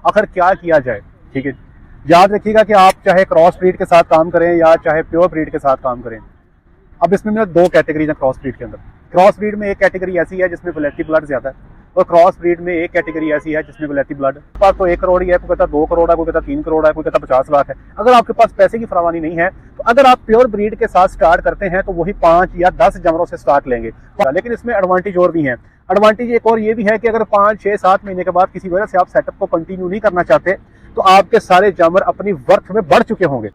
आखिर क्या किया जाए। ठीक है, याद रखिएगा कि आप चाहे क्रॉस ब्रीड के साथ काम करें या चाहे प्योर ब्रीड के साथ काम करें। अब इसमें मेरा दो कैटेगरीज है क्रॉस ब्रीड के अंदर। क्रॉस ब्रीड में एक कैटेगरी ऐसी है जिसमें वैलेंटी ब्लड ज्यादा है, और क्रॉस ब्रीड में एक कैटेगरी ऐसी है जिसमें वैलेंटी ब्लड पास तो 1 करोड़ ही है, कोई कहता 2 करोड़ है, कोई कहता 3 करोड़ है, कोई कहता 50 लाख है। अगर आपके पास पैसे की फरावानी नहीं है तो अगर आप प्योर ब्रीड के साथ स्टार्ट करते हैं तो वही 5 या 10 जानवरों से स्टार्ट लेंगे। लेकिन इसमें एडवांटेज और भी है। एडवांटेज एक और ये भी है कि अगर 5, 6, 7 महीने के बाद किसी वजह से आप सेटअप को कंटिन्यू नहीं करना चाहते तो आपके सारे जानवर अपनी वर्थ में बढ़ चुके होंगे।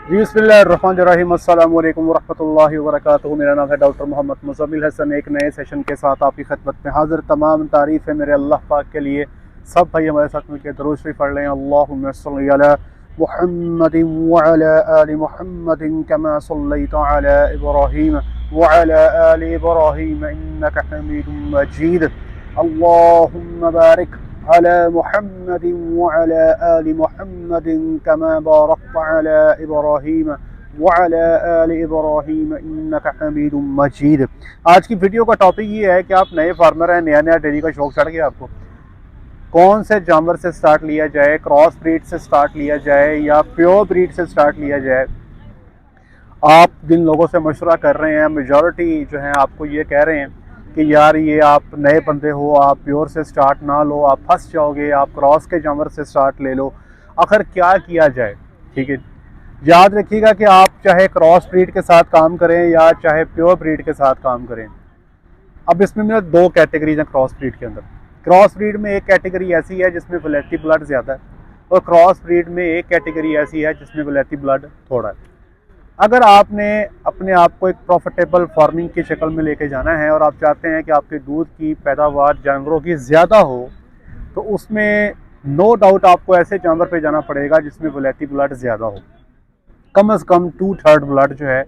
बिस्मिल्लाहिर्रहमानिर्रहीम, अस्सलाम वालेकुम वरहमतुल्लाहि वबरकातुहू। मेरा नाम है डॉक्टर मोहम्मद मुज़म्मिल हसन। एक नए सेशन के साथ आपकी खिदमत में हाजिर। तमाम तारीफ़ है मेरे अल्लाह पाक के लिए। सब भाई हमारे साथ मिलकर दुरूद शरीफ पढ़ लें। अल्लाहुम्मा सल्लि अला मुहम्मदिन व अला आलि मुहम्मदिन कमा सल्लैता अला इब्राहीम व अला आलि इब्राहीम इन्नका हमीदुम मजीद। अल्लाहुम्मा बारिक अला मुहम्मदिन व अला आलि मुहम्मदिन कमा बारकता अला इब्राहीम व अला आलि इब्राहीम इन्नका हमीदुम मजीद। आज की वीडियो का टॉपिक ये है कि आप नए फार्मर हैं, नया डेयरी का शौक चढ़ गया आपको, कौन से जानवर से स्टार्ट लिया जाए, क्रॉस ब्रीड से स्टार्ट लिया जाए या प्योर ब्रीड से स्टार्ट लिया जाए। आप जिन लोगों से मशवरा कर रहे हैं, मेजॉरिटी जो है आपको ये कह रहे हैं कि यार ये आप नए बंदे हो, आप प्योर से स्टार्ट ना लो, आप फंस जाओगे, आप क्रॉस के जानवर से स्टार्ट ले लो। आखिर क्या किया जाए। ठीक है, याद रखिएगा कि आप चाहे क्रॉस ब्रीड के साथ काम करें या चाहे प्योर ब्रीड के साथ काम करें। अब इसमें मेरा दो कैटेगरीज हैं क्रॉस ब्रीड के अंदर। क्रॉस ब्रीड में एक कैटेगरी ऐसी है जिसमें वैलेंटी ब्लड ज़्यादा है, और क्रॉस ब्रीड में एक कैटेगरी ऐसी है जिसमें वैलेंटी ब्लड थोड़ा है। अगर आपने अपने आप को एक प्रॉफिटेबल फार्मिंग की शक्ल में लेके जाना है और आप चाहते हैं कि आपके दूध की पैदावार जानवरों की ज़्यादा हो, तो उसमें नो डाउट आपको ऐसे जानवर पे जाना पड़ेगा जिसमें वैलेंटी ब्लड ज़्यादा हो। कम से कम 2/3 ब्लड जो है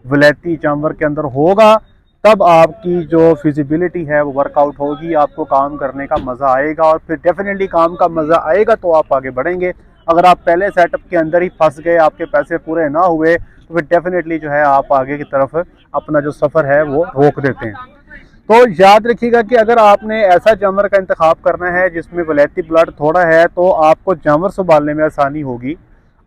वैलेंटी जानवर के अंदर होगा, तब आपकी जो फिजिबिलिटी है वो वर्कआउट होगी, आपको काम करने का मज़ा आएगा, और फिर डेफिनेटली काम का मज़ा आएगा तो आप आगे बढ़ेंगे। अगर आप पहले सेटअप के अंदर ही फंस गए, आपके पैसे पूरे ना हुए, तो फिर डेफिनेटली जो है आप आगे की तरफ अपना जो सफ़र है वो रोक देते हैं। तो याद रखिएगा कि अगर आपने ऐसा जानवर का इंतखाब करना है जिसमें वैलेंटी ब्लड थोड़ा है तो आपको जानवर संभालने में आसानी होगी,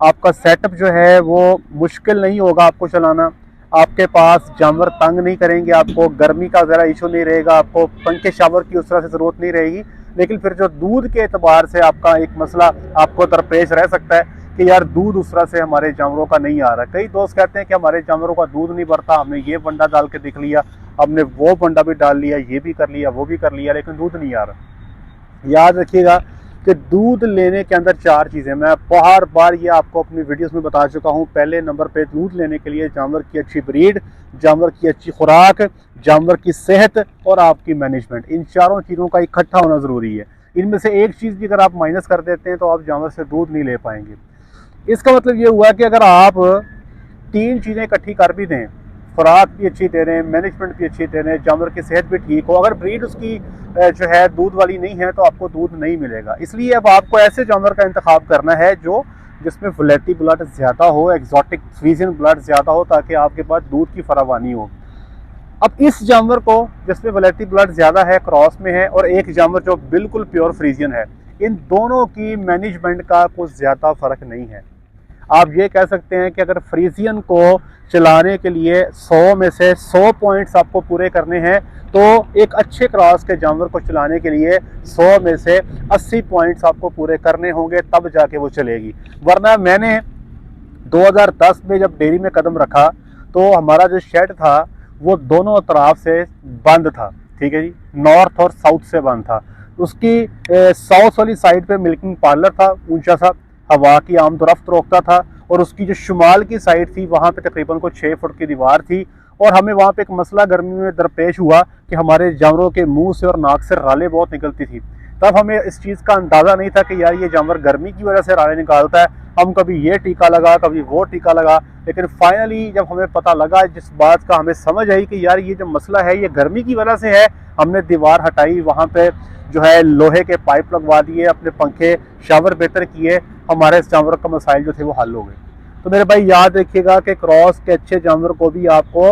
आपका सेटअप जो है वो मुश्किल नहीं होगा आपको चलाना, आपके पास जानवर तंग नहीं करेंगे, आपको गर्मी का ज़रा इशू नहीं रहेगा, आपको पंखे शावर की उस तरह से ज़रूरत नहीं रहेगी। लेकिन फिर जो दूध के एतबार से आपका एक मसला आपको दरपेश रह सकता है कि यार दूध उस तरह से हमारे जानवरों का नहीं आ रहा। कई दोस्त कहते हैं कि हमारे जानवरों का दूध नहीं बढ़ता, हमने ये बंडा डाल के देख लिया, हमने वो बंडा भी डाल लिया, ये भी कर लिया, वो भी कर लिया, लेकिन दूध नहीं आ रहा। याद रखिएगा कि दूध लेने के अंदर 4 चीज़ें, मैं बार बार ये आपको अपनी वीडियोस में बता चुका हूँ। पहले नंबर पे दूध लेने के लिए जानवर की अच्छी ब्रीड, जानवर की अच्छी खुराक, जानवर की सेहत और आपकी मैनेजमेंट, इन चारों चीज़ों का इकट्ठा होना ज़रूरी है। इनमें से एक चीज़ भी अगर आप माइनस कर देते हैं तो आप जानवर से दूध नहीं ले पाएंगे। इसका मतलब ये हुआ कि अगर आप 3 चीज़ें इकट्ठी कर भी दें, खुराक भी अच्छी दे रहे हैं, मैनेजमेंट भी अच्छी दे रहे हैं, जानवर की सेहत भी ठीक हो, अगर ब्रीड उसकी जो है दूध वाली नहीं है तो आपको दूध नहीं मिलेगा। इसलिए अब आपको ऐसे जानवर का इंतखाब करना है जो जिसमें वैलेंटी ब्लड ज़्यादा हो, एक्जॉटिक फ्रीजियन ब्लड ज़्यादा हो, ताकि आपके पास दूध की फरावानी हो। अब इस जानवर को जिसमें वैलेंटी ब्लड ज़्यादा है, क्रॉस में है, और एक जानवर जो बिल्कुल प्योर फ्रीजियन है, इन दोनों की मैनेजमेंट का कुछ ज़्यादा फ़र्क नहीं है। आप ये कह सकते हैं कि अगर फ्रीजियन को चलाने के लिए 100 में से 100 पॉइंट्स आपको पूरे करने हैं, तो एक अच्छे क्रॉस के जानवर को चलाने के लिए 100 में से 80 पॉइंट्स आपको पूरे करने होंगे, तब जाके वो चलेगी। वरना मैंने 2010 में जब डेयरी में कदम रखा तो हमारा जो शेड था वो दोनों तरफ से बंद था। ठीक है जी, नॉर्थ और साउथ से बंद था। उसकी साउथ वाली साइड पे मिल्किंग पार्लर था, ऊंचा सा, हवा की आमदोरफ्त रोकता था, और उसकी जो शुमाल की साइड थी वहाँ पे तकरीबन को 6 फुट की दीवार थी। और हमें वहाँ पे एक मसला गर्मी में दरपेश हुआ कि हमारे जानवरों के मुंह से और नाक से रालें बहुत निकलती थी। तब हमें इस चीज़ का अंदाज़ा नहीं था कि यार ये जानवर गर्मी की वजह से रालें निकालता है। हम कभी ये टीका लगा, कभी वो टीका लगा, लेकिन फाइनली जब हमें पता लगा, जिस बात का हमें समझ आई कि यार ये जो मसला है ये गर्मी की वजह से है, हमने दीवार हटाई, वहाँ पे जो है लोहे के पाइप लगवा दिए, अपने पंखे शावर बेहतर किए, हमारे इस जानवर का मसाइल जो थे वो हल हो गए। तो मेरे भाई याद रखिएगा कि क्रॉस के अच्छे जानवर को भी आपको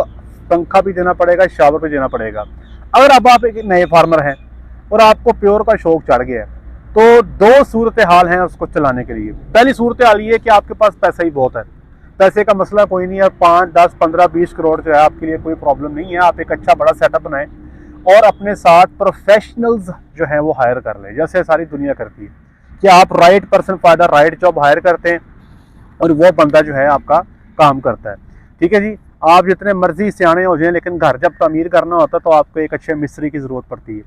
पंखा भी देना पड़ेगा, शावर भी देना पड़ेगा। अगर अब आप एक नए फार्मर हैं और आपको प्योर का शौक चढ़ गया है, तो दो सूरत हाल हैं उसको चलाने के लिए। पहली सूरत हाल ये है कि आपके पास पैसा ही बहुत है, पैसे का मसला कोई नहीं है, 5, 10, 15, 20 करोड़ जो है आपके लिए कोई प्रॉब्लम नहीं है। आप एक अच्छा बड़ा सेटअप बनाएं और अपने साथ प्रोफेशनल्स जो है वो हायर कर लें, जैसे सारी दुनिया करती है कि आप right person for the right job hire करते हैं और वो बंदा जो है आपका काम करता है। ठीक है जी, आप जितने मर्जी सियाने हो जाएं, लेकिन घर जब तमीर करना होता है तो आपको एक अच्छे मिस्त्री की ज़रूरत पड़ती है।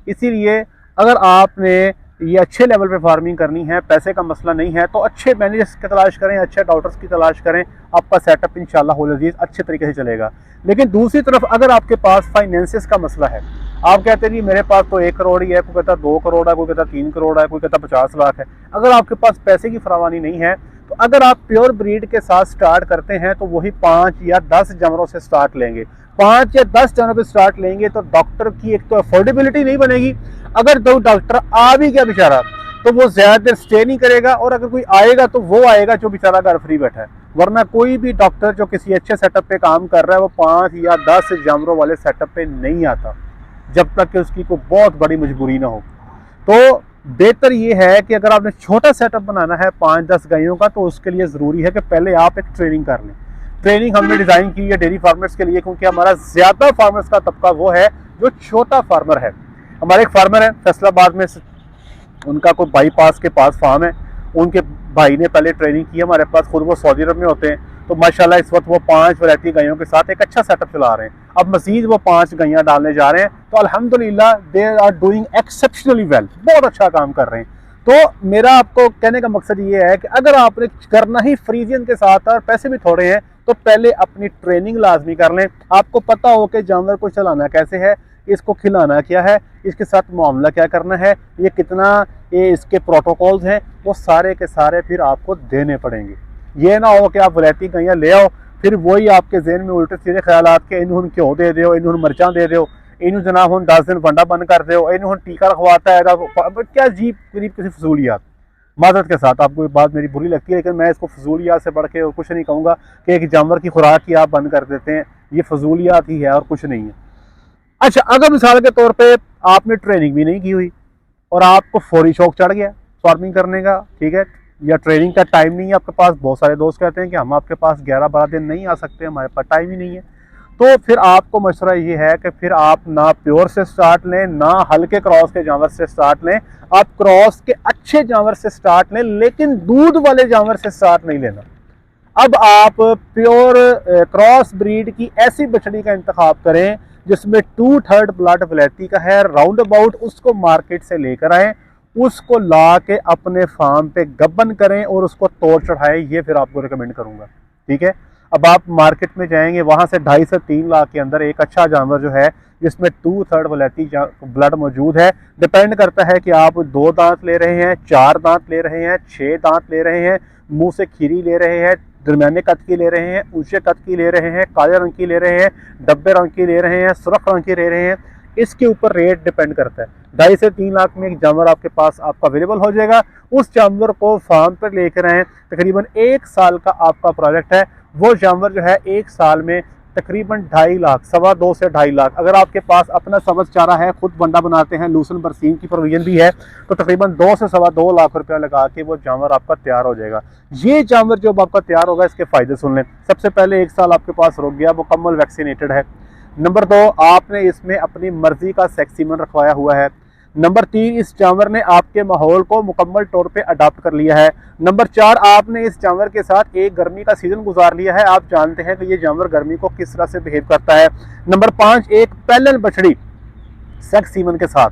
इसीलिए अगर आपने ये अच्छे लेवल पे फार्मिंग करनी है, पैसे का मसला नहीं है, तो अच्छे मैनेजर्स की तलाश करें, अच्छे डॉक्टर्स की तलाश करें, आपका सेटअप इंशाल्लाह होल अजीज अच्छे तरीके से चलेगा। लेकिन दूसरी तरफ अगर आपके पास फाइनेंसिस का मसला है, आप कहते हैं जी मेरे पास तो 1 करोड़ ही है, कोई कहता 2 करोड़ है, कोई कहता 3 करोड़ है, कोई कहता 50 लाख है। अगर आपके पास पैसे की फरावानी नहीं है, तो अगर आप प्योर ब्रीड के साथ स्टार्ट करते हैं तो वही 5 या 10 जानवरों से स्टार्ट लेंगे। 5 या 10 जानवरों से स्टार्ट लेंगे तो डॉक्टर की एक तो अफोर्डेबिलिटी नहीं बनेगी। अगर दो डॉक्टर आ भी गया बेचारा तो वो ज्यादा देर स्टे नहीं करेगा, और अगर कोई आएगा तो वो आएगा जो बेचारा घर फ्री बैठा है। वरना कोई भी डॉक्टर जो किसी अच्छे सेटअप पे काम कर रहा है वो 5 या 10 जानवरों वाले सेटअप पे नहीं आता, जब तक कि उसकी कोई बहुत बड़ी मजबूरी ना हो। तो बेहतर ये है कि अगर आपने छोटा सेटअप बनाना है 5-10 गायों का, तो उसके लिए ज़रूरी है कि पहले आप एक ट्रेनिंग कर लें। ट्रेनिंग हमने डिज़ाइन की है डेयरी फार्मर्स के लिए, क्योंकि हमारा ज़्यादा फार्मर्स का तबका वो है जो छोटा फार्मर है। हमारे एक फार्मर है फैसलाबाद में, उनका कोई बाईपास के पास फार्म है, उनके भाई ने पहले ट्रेनिंग की हमारे पास, खुद वो सऊदी अरब में होते हैं। तो माशाल्लाह इस वक्त वो 5 वैरायटी गायों के साथ एक अच्छा सेटअप चला रहे हैं। अब मजीद वो 5 गैयां डालने जा रहे हैं, तो अल्हम्दुलिल्लाह they are doing exceptionally well, बहुत अच्छा काम कर रहे हैं। तो मेरा आपको कहने का मकसद ये है कि अगर आपने करना ही फ्रीजियन के साथ और पैसे भी थोड़े हैं, तो पहले अपनी ट्रेनिंग लाजमी कर लें। आपको पता हो कि जानवर को चलाना कैसे है, इसको खिलाना क्या है, इसके साथ मामला क्या करना है, ये कितना, ये इसके प्रोटोकॉल्स हैं, वो सारे के सारे फिर आपको देने पड़ेंगे। ये ना हो कि आप वैरायटी गैयां ले आओ, फिर वही आपके जहन में उल्टे सीधे ख्यालात के इन्होंने क्यों दे दो, इन्होंने मिर्चा दे दो, इन्होंने जनाब हम 10 दिन वंडा बंद कर दो, इन्होंने टीका रखवाता है, क्या अजीब करीब किसी फजूलियात। माजरत के साथ आपको एक बात मेरी बुरी लगती है, लेकिन मैं इसको फजूलियात से बढ़ के और कुछ नहीं कहूँगा कि एक जानवर की खुराक ही आप बंद कर देते हैं, ये फजूलियात ही है और कुछ नहीं है। अच्छा, अगर मिसाल के तौर पे आपने ट्रेनिंग भी नहीं की हुई और आपको फौरी शौक चढ़ गया फार्मिंग करने का, ठीक है, या ट्रेनिंग का टाइम नहीं है आपके पास, बहुत सारे दोस्त कहते हैं कि हम आपके पास 11-12 दिन नहीं आ सकते, हमारे पास टाइम ही नहीं है, तो फिर आपको मशवरा ये है कि फिर आप ना प्योर से स्टार्ट लें, ना हल्के क्रॉस के जानवर से स्टार्ट लें, आप क्रॉस के अच्छे जानवर से स्टार्ट लें, लेकिन दूध वाले जानवर से स्टार्ट नहीं लेना। अब आप प्योर क्रॉस ब्रीड की ऐसी बछड़ी का इंतखाब करें जिसमें 2/3 ब्लड वैरायटी का है, राउंड अबाउट उसको मार्केट से लेकर आएँ, उसको ला के अपने फार्म पे गबन करें और उसको तोड़ चढ़ाएं। ये फिर आपको रिकमेंड करूंगा, ठीक है। अब आप मार्केट में जाएंगे, वहां से 2.5 से 3 लाख के अंदर एक अच्छा जानवर जो है जिसमें 2/3 वैरायटी ब्लड मौजूद है, डिपेंड करता है कि आप 2 दांत ले रहे हैं, 4 दांत ले रहे हैं, 6 दांत ले रहे हैं, मुंह से खीरी ले रहे हैं, दरमियाने कद की ले रहे हैं, ऊंचे कद की ले रहे हैं, काले रंग की ले रहे हैं, डब्बे रंग की ले रहे हैं, सुर्ख रंग की ले रहे हैं, इसके ऊपर रेट डिपेंड करता है। 2.5 से 3 लाख में एक जानवर आपके पास आपका अवेलेबल हो जाएगा। उस जानवर को फार्म पर लेकर आए, तकरीबन 1 साल का आपका प्रोजेक्ट है। वो जानवर जो है 1 साल में तकरीबन 2.5 लाख, 2.25 से 2.5 लाख, अगर आपके पास अपना समझ चारा है, खुद बंडा बनाते हैं, लूसन बरसीन की प्रोविजन भी है, तो तकरीबन 2 से 2.25 लाख रुपया लगा के वो जानवर आपका तैयार हो जाएगा। ये जानवर जब आपका तैयार होगा, इसके फायदे सुन लें। सबसे पहले 1 साल आपके पास रुक गया, मुकम्मल वैक्सीनेटेड है। नंबर 2, आपने इसमें अपनी मर्जी का सेक्स सीमन रखवाया हुआ है। नंबर 3, इस जानवर ने आपके माहौल को मुकम्मल तौर पे अडॉप्ट कर लिया है। नंबर 4, आपने इस जानवर के साथ एक गर्मी का सीजन गुजार लिया है, आप जानते हैं कि ये जानवर गर्मी को किस तरह से बिहेव करता है। नंबर 5, एक पैलन बछड़ी सेक्स सीमन के साथ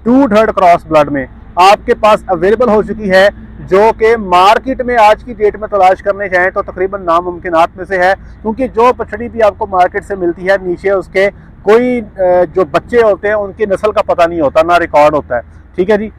2/3 क्रॉस ब्लड में आपके पास अवेलेबल हो चुकी है, जो कि मार्केट में आज की डेट में तलाश करने जाएं तो तकरीबन नामुमकिनात में से है, क्योंकि जो बछड़ी भी आपको मार्केट से मिलती है, नीचे उसके कोई जो बच्चे होते हैं उनकी नस्ल का पता नहीं होता, ना रिकॉर्ड होता है, ठीक है जी।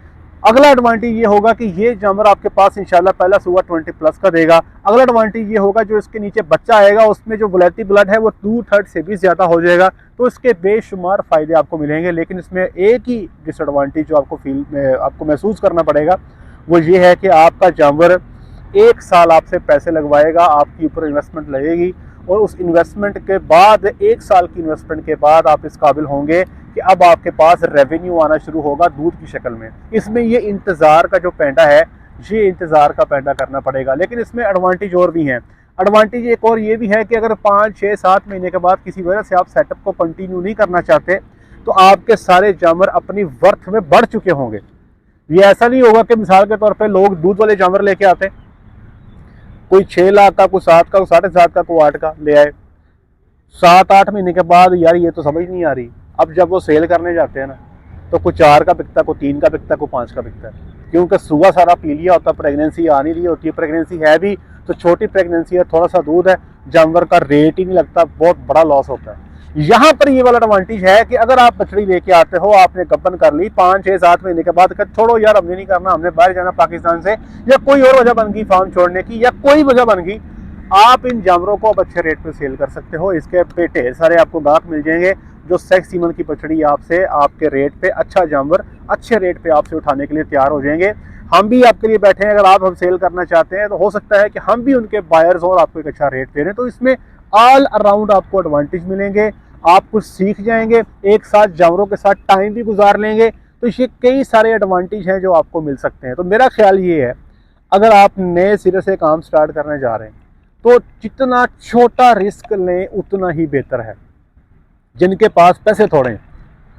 अगला एडवांटेज ये होगा कि ये जानवर आपके पास इंशाल्लाह पहला सुबह 20+ का देगा। अगला एडवांटेज ये होगा जो इसके नीचे बच्चा आएगा उसमें जो वैलेटी ब्लड है वो 2/3 से भी ज़्यादा हो जाएगा, तो इसके बेशुमार फ़ायदे आपको मिलेंगे। लेकिन इसमें एक ही डिसएडवांटेज जो आपको महसूस करना पड़ेगा वो ये है कि आपका जानवर 1 साल आपसे पैसे लगवाएगा, आपके ऊपर इन्वेस्टमेंट लगेगी, और उस इन्वेस्टमेंट के बाद 1 साल की इन्वेस्टमेंट के बाद आप इस काबिल होंगे कि अब आपके पास रेवेन्यू आना शुरू होगा दूध की शक्ल में। इसमें ये इंतज़ार का जो पैंडा है, ये इंतज़ार का पैंडा करना पड़ेगा। लेकिन इसमें एडवांटेज और भी हैं। एडवांटेज एक और ये भी है कि अगर 5, 6, 7 महीने के बाद किसी वजह से आप सेटअप को कंटिन्यू नहीं करना चाहते तो आपके सारे जानवर अपनी वर्थ में बढ़ चुके होंगे। ये ऐसा नहीं होगा कि मिसाल के तौर पे लोग दूध वाले जानवर लेके आते, कोई 6 लाख का, कोई 7 का, कोई 7.5 का, कोई 8 का ले आए, 7-8 महीने के बाद यार ये तो समझ नहीं आ रही। अब जब वो सेल करने जाते हैं ना तो कोई 4 का बिकता, कोई 3 का बिकता, कोई 5 का बिकता है, क्योंकि सुबह सारा पी लिया होता, प्रेगनेंसी आ नहीं रही होती है। प्रेगनेंसी है भी तो छोटी प्रेगनेंसी है, थोड़ा सा दूध है, जानवर का रेट ही नहीं लगता, बहुत बड़ा लॉस होता है। यहाँ पर ये वाला एडवांटेज है कि अगर आप बछड़ी लेके आते हो, आपने गब्बन कर ली, 5, 6, 7 महीने के बाद छोड़ो यार हमने नहीं करना, हमने बाहर जाना पाकिस्तान से, या कोई और वजह बन गई फार्म छोड़ने की, या कोई वजह बन गई, आप इन जानवरों को अब अच्छे रेट पे सेल कर सकते हो। इसके पे ढेर सारे आपको गाहक मिल जाएंगे जो सेक्स सीमन की बछड़ी आपसे आपके रेट पे, अच्छा जानवर अच्छे रेट पे आपसे उठाने के लिए तैयार हो जाएंगे। हम भी आपके लिए बैठे हैं, अगर आप हम सेल करना चाहते हैं तो हो सकता है कि हम भी उनके बायर्स और आपको एक अच्छा रेट दे रहे हैं। तो इसमें ऑल अराउंड आपको एडवांटेज मिलेंगे, आप कुछ सीख जाएंगे, एक साथ जानवरों के साथ टाइम भी गुजार लेंगे। तो ये कई सारे एडवांटेज हैं जो आपको मिल सकते हैं। तो मेरा ख्याल ये है, अगर आप नए सिरे से काम स्टार्ट करने जा रहे हैं तो जितना छोटा रिस्क लें उतना ही बेहतर है। जिनके पास पैसे थोड़े हैं,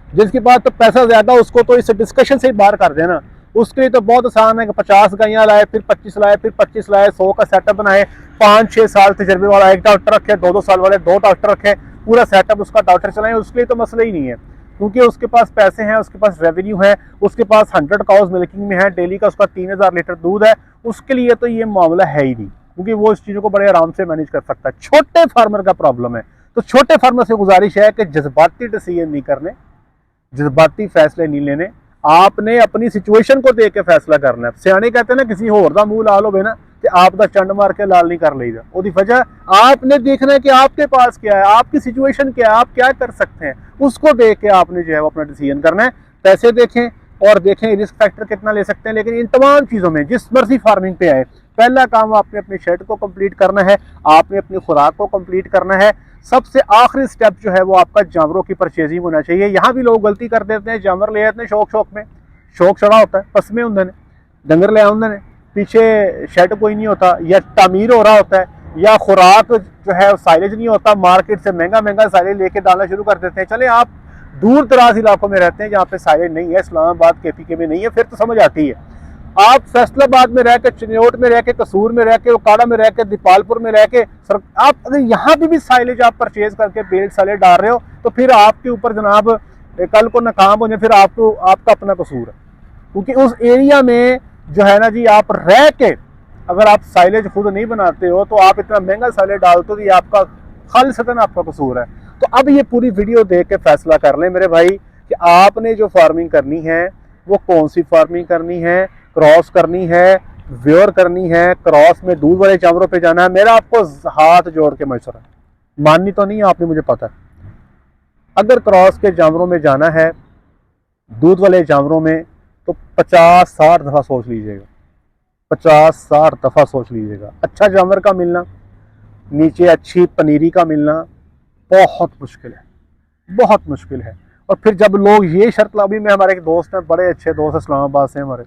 जिसके पास तो पैसा ज्यादा, उसको तो इस डिस्कशन से ही बाहर कर देना। उसके लिए तो बहुत आसान है कि 50 गाइयां लाए, फिर 25 लाए, फिर 25 लाए, 100 का सेटअप बनाए, 5-6 साल तजर्बे वाला एक डॉक्टर रखे, 2-2 साल वाले 2 डॉक्टर रखे, पूरा सेटअप उसका डॉक्टर चलाए। उसके लिए तो मसला ही नहीं है, क्योंकि उसके पास पैसे हैं, उसके पास रेवेन्यू है, उसके पास 100 काउज मिल्किंग में है, डेली का उसका 3000 लीटर दूध है। उसके लिए तो ये मामला है ही नहीं, क्योंकि वो इस चीज़ों को बड़े आराम से मैनेज कर सकता है। छोटे फार्मर का प्रॉब्लम है। तो छोटे फार्मर से गुजारिश है कि जज्बाती डिसीजन नहीं करने, जज्बाती फैसले नहीं लेने, आपने अपनी सिचुएशन को देख के फैसला करना है। सियाने कहते हैं ना, किसी होर दा मुंह लाल होवे ना कि आप दा चंड मार के लाल नहीं कर लीदा। उसकी वजह आपने देखना है कि आपके पास क्या है, आपकी सिचुएशन क्या है, आप क्या कर सकते हैं, उसको देख के आपने जो है वो अपना डिसीजन करना है। पैसे देखें और देखें रिस्क फैक्टर कितना ले सकते हैं। लेकिन इन तमाम चीज़ों में जिस मर्जी फार्मिंग पे आए, पहला काम आपने अपने शेड को कंप्लीट करना है, आपने अपनी खुराक को कंप्लीट करना है। सबसे आखिरी स्टेप जो है वो आपका जानवरों की परचेजिंग होना चाहिए। यहाँ भी लोग गलती कर देते हैं, जानवर ले आते हैं शौक में, शौक चढ़ा होता है, पसमे होंगे ने, डंगर ले आते हैं, पीछे शेड कोई नहीं होता, या तामीर हो रहा होता है, या खुराक जो है साइलेज नहीं होता, मार्केट से महंगा साइलेज लेके डालना शुरू कर देते हैं। चले आप दूर दराज इलाकों में रहते हैं जहाँ पे साइलेज नहीं है, इस्लामाबाद KPK में नहीं है, फिर तो समझ आती है। आप फैसलाबाद में रह के, चिन्योट में रह के, कसूर में रह के, उकाड़ा में रह के, दीपालपुर में रह के, आप अगर यहाँ भी साइलेज आप परचेज करके बेल्ट साइलेज डाल रहे हो तो फिर आपके ऊपर जनाब कल को नाकाम होने, फिर आपको आपका अपना कसूर है। क्योंकि उस एरिया में जो है ना जी, आप रह के अगर आप साइलेज खुद नहीं बनाते हो तो आप इतना महंगा साइलेज डालते हो तो ये आपका खालिसतन आपका कसूर है। तो अब ये पूरी वीडियो देख के फैसला कर लें मेरे भाई कि आपने जो फार्मिंग करनी है वो कौन सी फार्मिंग करनी है, क्रॉस करनी है, व्योर करनी है, क्रॉस में दूध वाले जानवरों पे जाना है। मेरा आपको हाथ जोड़ के मशवरा, माननी तो नहीं है आपने, मुझे पता है, अगर क्रॉस के जानवरों में जाना है, दूध वाले जानवरों में, तो 50-60 दफ़ा सोच लीजिएगा, 50-60 दफ़ा सोच लीजिएगा। अच्छा जानवर का मिलना, नीचे अच्छी पनीरी का मिलना बहुत मुश्किल है, बहुत मुश्किल है। और फिर जब लोग ये शर्त, अभी में हमारे एक दोस्त हैं, बड़े अच्छे दोस्त इस्लामाबाद से हमारे,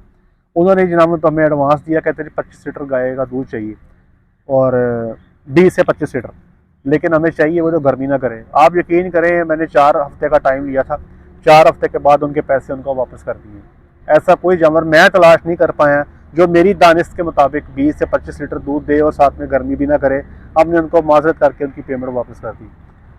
उन्होंने जनाब तो हमें एडवांस दिया, कहते थे 25 लीटर गाय का दूध चाहिए और 20 से 25 लीटर, लेकिन हमें चाहिए वो जो गर्मी ना करे। आप यकीन करें, मैंने 4 हफ्ते का टाइम लिया था, 4 हफ्ते के बाद उनके पैसे उनको वापस कर दिए। ऐसा कोई जानवर मैं तलाश नहीं कर पाया जो मेरी दानिश के मुताबिक 20 से 25 लीटर दूध दे और साथ में गर्मी भी ना करे। हमने उनको माजरत करके उनकी पेमेंट वापस कर दी।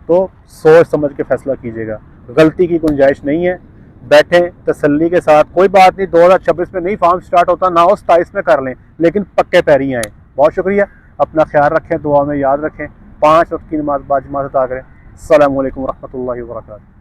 तो सोच समझ के फैसला कीजिएगा, गलती की गुंजाइश नहीं है। बैठे तसल्ली के साथ, कोई बात नहीं 2026 में नहीं फार्म स्टार्ट होता ना हो, 27 में कर लें, लेकिन पक्के पैरी आए। बहुत शुक्रिया, अपना ख्याल रखें, दुआ में याद रखें, 5 वक्त की नमाज बाजमात अदा करें। अस्सलामु अलैकुम रहमतुल्लाहि व बरकातहू।